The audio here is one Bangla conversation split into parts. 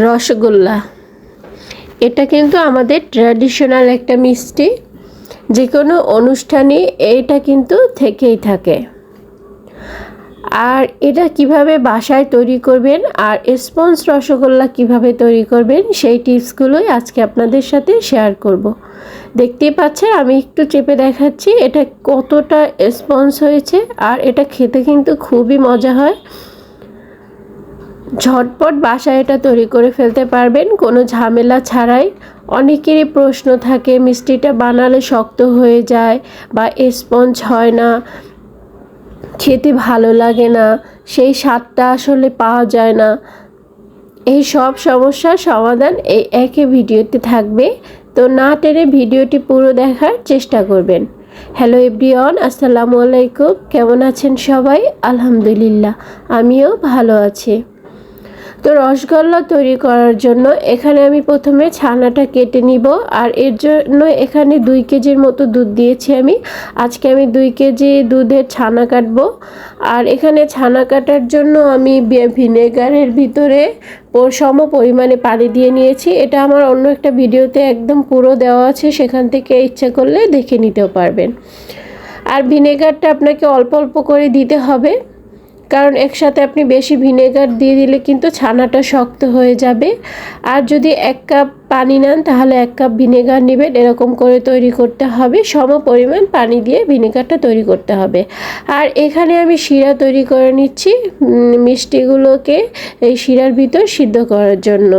রসগোল্লা এটা কিন্তু আমাদের ট্র্যাডিশনাল একটা মিষ্টি, যে কোনো অনুষ্ঠানে এটা কিন্তু থেকেই থাকে। আর এটা কিভাবে বাসায় তৈরি করবেন আর স্পঞ্জ রসগোল্লা কিভাবে তৈরি করবেন সেই টিপসগুলোই আজকে আপনাদের সাথে শেয়ার করব। দেখতেই পাচ্ছেন আমি একটু চেপে দেখাচ্ছি এটা কতটা স্পঞ্জ হয়েছে, আর এটা খেতে কিন্তু খুবই মজা হয়। ঝটপট বাসায় এটা তৈরি করে ফেলতে পারবেন কোনো ঝামেলা ছাড়াই। অনেকেরই প্রশ্ন থাকে মিষ্টিটা বানালে শক্ত হয়ে যায় বা স্পঞ্জ হয় না, খেতে ভালো লাগে না, সেই স্বাদটা আসলে পাওয়া যায় না। এই সব সমস্যার সমাধান এই একই ভিডিওতে থাকবে, তো না টেনে ভিডিওটি পুরো দেখার চেষ্টা করবেন। হ্যালো এভরিওয়ান, আসসালামু আলাইকুম। কেমন আছেন সবাই? আলহামদুলিল্লাহ, আমিও ভালো আছি। তো রসগোল্লা তৈরি করার জন্য এখানে আমি প্রথমে ছানাটা কেটে নিব, আর এর জন্য এখানে 2 কেজির মতো দুধ দিয়েছি আমি। আজকে আমি 2 কেজি দুধের ছানা কাটবো। আর এখানে ছানা কাটার জন্য আমি ভিনেগারের ভিতরে সম পরিমাণে পানি দিয়ে নিয়েছি। এটা আমার অন্য একটা ভিডিওতে একদম পুরো দেওয়া আছে, সেখান থেকে ইচ্ছা করলে দেখে নিতেও পারবেন। আর ভিনেগারটা আপনাকে অল্প অল্প করে দিতে হবে, কারণ একসাথে আপনি বেশি ভিনেগার দিয়ে দিলে কিন্তু ছানাটা শক্ত হয়ে যাবে। আর যদি 1 কাপ পানি নেন তাহলে 1 কাপ ভিনেগার নেবেন, এরকম করে তৈরি করতে হবে। সম পরিমাণ পানি দিয়ে ভিনেগারটা তৈরি করতে হবে। আর এখানে আমি শিরা তৈরি করে নিচ্ছি মিষ্টিগুলোকে এই শিরার ভিতর সিদ্ধ করার জন্য।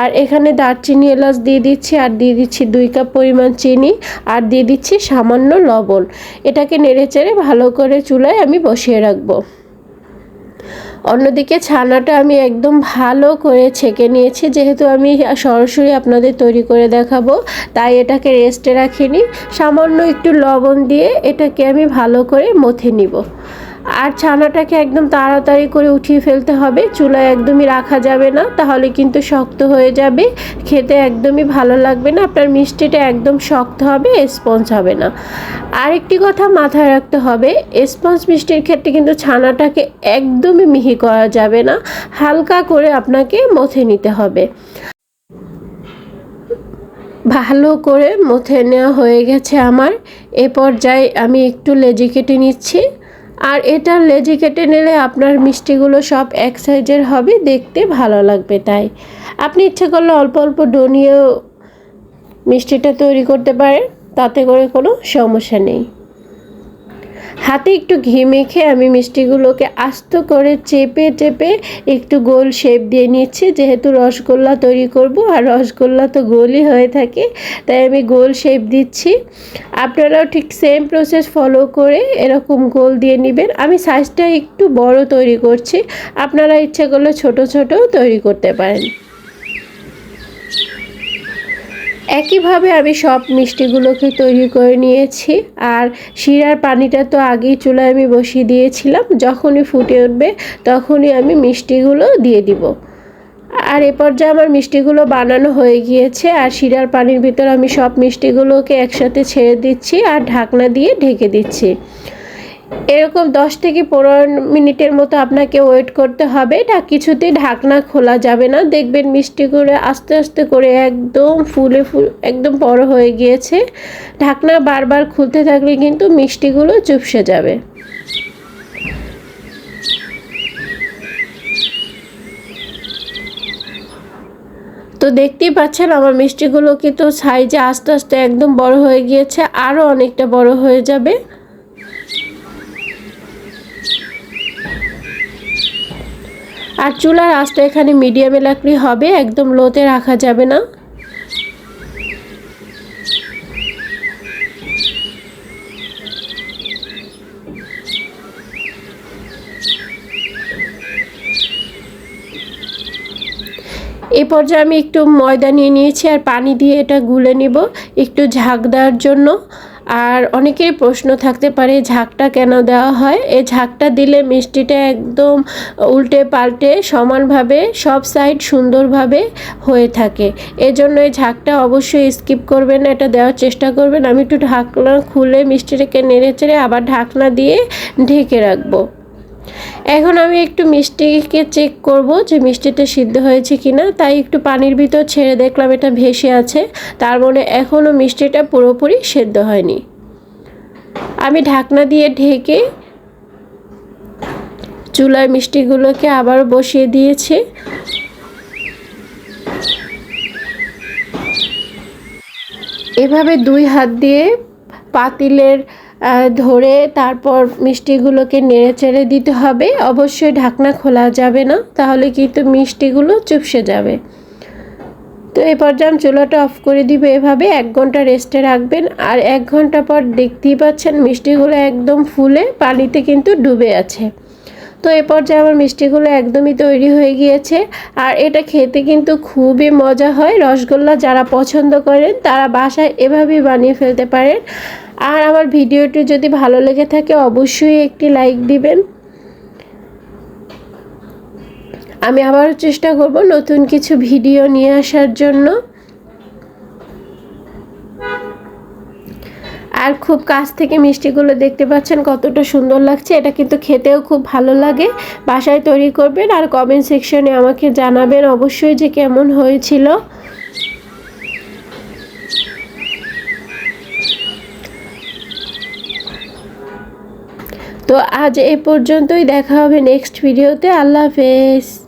আর এখানে দারচিনি এলাচ দিয়ে দিচ্ছি, আর দিয়ে দিচ্ছি 2 কাপ পরিমাণ চিনি, আর দিয়ে দিচ্ছি সামান্য লবণ। এটাকে নেড়েচেড়ে ভালো করে চুলায় আমি বসিয়ে রাখবো। অন্যদিকে ছানাটা আমি একদম ভালো করে ছেঁকে নিয়েছি, যেহেতু আমি সরাসরি আপনাদের তৈরি করে দেখাবো তাই এটাকে রেস্টে রাখিনি। সামান্য একটু লবণ দিয়ে এটাকে আমি ভালো করে মথে নিব। আর ছানাটাকে একদম তাড়াতাড়ি করে উঠিয়ে ফেলতে হবে, চুলায় একদমই রাখা যাবে না, তাহলে কিন্তু শক্ত হয়ে যাবে, খেতে একদমই ভালো লাগবে না। আপনার মিষ্টিটা একদম শক্ত হবে, স্পঞ্জ হবে না। আরেকটি কথা মাথায় রাখতে হবে, স্পঞ্জ মিষ্টির ক্ষেত্রে কিন্তু ছানাটাকে একদমই মিহি করা যাবে না, হালকা করে আপনাকে মথে নিতে হবে। ভালো করে মথে নেওয়া হয়ে গেছে আমার। এ পর্যায়ে আমি একটু লেচি কেটে নিচ্ছি। আর এটা লেচি কেটে নিলে আপনার মিষ্টিগুলো সব এক সাইজের হবে, দেখতে ভালো লাগবে। তাই আপনি ইচ্ছে করলে অল্প অল্প ডো নিয়েও মিষ্টিটা তৈরি করতে পারেন, তাতে করে কোনো সমস্যা নেই। হাতে একটু ঘি মেখে আমি মিষ্টিগুলোকে আস্ত করে চেপে চেপে একটু গোল শেপ দিয়ে নিচ্ছি, যেহেতু রসগোল্লা তৈরি করব আর রসগোল্লা তো গোলই হয়ে থাকে, তাই আমি গোল শেপ দিচ্ছি। আপনারাও ঠিক সেম প্রসেস ফলো করে এরকম গোল দিয়ে নেবেন। আমি সাইজটা একটু বড় তৈরি করছি, আপনারা ইচ্ছা করলে ছোট ছোটও তৈরি করতে পারেন। একইভাবে আমি সব মিষ্টিগুলোকে তৈরি করে নিয়েছি। আর শিরার পানিটা তো আগেই চুলায় আমি বসিয়ে দিয়েছিলাম, যখনই ফুটে উঠবে তখনই আমি মিষ্টিগুলো দিয়ে দিব। আর এ পর্যায়ে আমার মিষ্টিগুলো বানানো হয়ে গিয়েছে, আর শিরার পানির ভিতর আমি সব মিষ্টিগুলোকে একসাথে ছেড়ে দিচ্ছি আর ঢাকনা দিয়ে ঢেকে দিচ্ছি। এরকম 10 থেকে 15 মিনিটের মতো আপনাকে ওয়েট করতে হবে। এটা কিছুতেই ঢাকনা খোলা যাবে না, দেখবেন মিষ্টিগুলো আস্তে আস্তে করে একদম ফুলে একদম বড় হয়ে গিয়েছে। ঢাকনা বারবার খুলতে থাকলে কিন্তু মিষ্টিগুলো চুপসে যাবে। তো দেখতেই পাচ্ছেন আমার মিষ্টিগুলো কিন্তু সাইজে আস্তে আস্তে একদম বড় হয়ে গিয়েছে, আরও অনেকটা বড় হয়ে যাবে। আর চুলার আঁচটা এখানে মিডিয়ামে রাখলে হবে, একদম লোতে রাখা যাবে না। এই পর্যায়ে আমি একটু ময়দা নিয়ে নিয়েছি আর পানি দিয়ে এটা গুলে নিব একটু ঝাঁক দেওয়ার জন্য। আর অনেকেরই প্রশ্ন থাকতে পারে ঝাঁকটা কেন দেওয়া হয়। এই ঝাঁকটা দিলে মিষ্টিটা একদম উল্টে পাল্টে সমানভাবে সব সাইড সুন্দরভাবে হয়ে থাকে, এজন্য এই ঝাঁকটা অবশ্যই স্কিপ করবেন না, এটা দেওয়ার চেষ্টা করবেন। আমি একটু ঢাকনা খুলে মিষ্টিটাকে নেড়ে চেড়ে আবার ঢাকনা দিয়ে ঢেকে রাখবো। এখন আমি একটু মিষ্টিকে চেক করব যে মিষ্টিটা সিদ্ধ হয়েছে কিনা, তাই একটু পানির ভিতর ছেড়ে দেখলাম এটা ভেসে আছে, তার মানে এখনও মিষ্টিটা পুরোপুরি সিদ্ধ হয়নি। আমি ঢাকনা দিয়ে ঢেকে চুলায় মিষ্টিগুলোকে আবার বসিয়ে দিয়েছি। এভাবে 2 হাত দিয়ে পাতিলের ধরে তারপর মিষ্টিগুলোকে নেড়ে চেড়ে দিতে হবে। অবশ্যই ঢাকনা খোলা যাবে না, তাহলে কিন্তু মিষ্টিগুলো চুপসে যাবে। তো এই পর্যায়ে আমি চুলাটা অফ করে দিব। এভাবে 1 ঘন্টা রেস্টে রাখবেন। আর 1 ঘন্টা পর দেখতেই পাচ্ছেন মিষ্টিগুলো একদম ফুলে পানিতে কিন্তু ডুবে আছে। তো এই পর্যায়ে আমার মিষ্টিগুলো একদমই তৈরি হয়ে গিয়েছে। আর এটা খেতে কিন্তু খুবই মজা হয়। রসগোল্লা যারা পছন্দ করেন তারা বাসায় এভাবেই বানিয়ে ফেলতে পারেন। আর আমার ভিডিওটি যদি ভালো লেগে থাকে অবশ্যই একটি লাইক দিবেন। আমি আবারও চেষ্টা করব নতুন কিছু ভিডিও নিয়ে আসার জন্য। আর খুব কাছ থেকে মিষ্টিগুলো দেখতে পাচ্ছেন কতটা সুন্দর লাগছে। এটা কিন্তু খেতেও খুব ভালো লাগে। বাসায় তৈরি করবেন আর কমেন্ট সেকশনে আমাকে জানাবেন অবশ্যই যে কেমন হয়েছিল। তো আজ এ পর্যন্তই, দেখা হবে নেক্সট ভিডিওতে। আল্লাহ হাফেজ।